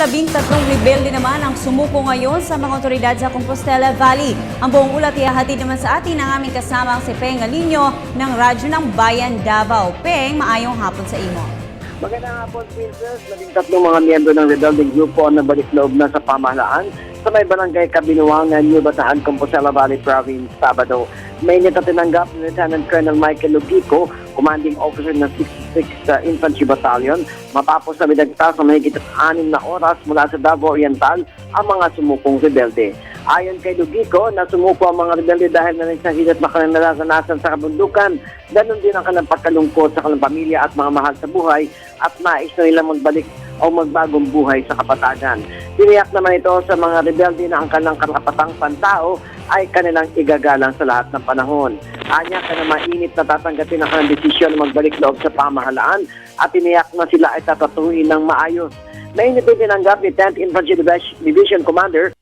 13 rebelde naman ang sumuko ngayon sa mga otoridad sa Compostela Valley. Ang buong ulat ihahatid naman sa atin ang aming kasamang si Peng Alinio ng Radyo ng Bayan Davao. Peng, maayong hapon sa imo. Magandang hapon, Princess. 13 mga miyembro ng rebelde grupo ang nabalik loob na sa pamahalaan sa may barangay Kabinuangan, New Bataan, Compostela Valley Province, Sabado. May nitatinanggap ni Lieutenant Colonel Michael Lugico, commanding officer ng 66th Infantry Battalion, matapos na binagtas sa mahigit 6 na oras mula sa Davao Oriental ang mga sumukong rebelde. Ayon kay Lugico, na sumuko ang mga rebelde dahil na nagsahilot na kanilang naranasan sa kabundukan, ganun din ang kanilang pagkalungkot sa kanilang pamilya at mga mahal sa buhay at nais na nilang magbalik o magbagong buhay sa kapatagan. Tiniyak naman ito sa mga rebelde na ang kanilang karapatang pantao ay kanilang igagalang sa lahat ng panahon. Anya ka na mainit na tatanggapin ang kanilang desisyon na magbalik loob sa pamahalaan at tiniyak na sila ay tatatuhin ng maayos. Mainit din tinanggap ni 10th Infantry Division Commander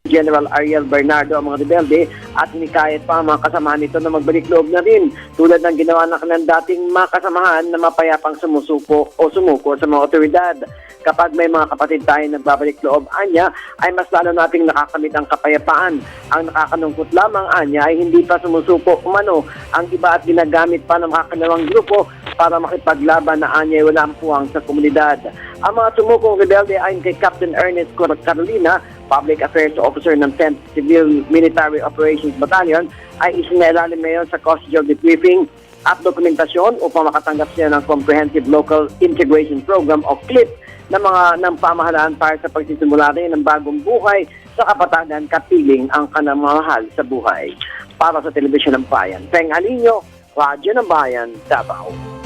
General Ariel Bernardo ang mga rebelde at hinikayat pa ang mga kasamahan nito na magbalik loob na rin tulad ng ginawa ng kanilang dating mga kasamahan na mapayapang sumusuko o sumuko sa mga otoridad. Kapag may mga kapatid tayo nagbabalik loob, anya, ay mas lalo nating nakakamit ang kapayapaan. Ang nakakalungkot lamang, anya, ay hindi pa sumusuko umano ang iba at ginagamit pa ng mga kanilang grupo para makipaglaban na anya ay walang puwang sa komunidad. Ang mga sumukong rebelde ayon kay Captain Ernest Carolina, Public Affairs Officer ng 10th Civil Military Operations Battalion, ay isinailalim ngayon sa custodial debriefing at dokumentasyon upang makatanggap siya ng Comprehensive Local Integration Program o CLIP ng pamahalaan para sa pagsisimula rin ng bagong buhay sa kapatagan kapiling ang kanang mahal sa buhay. Para sa Telebisyon ng Bayan, Peng Alinio, Radyo ng Bayan, Davao.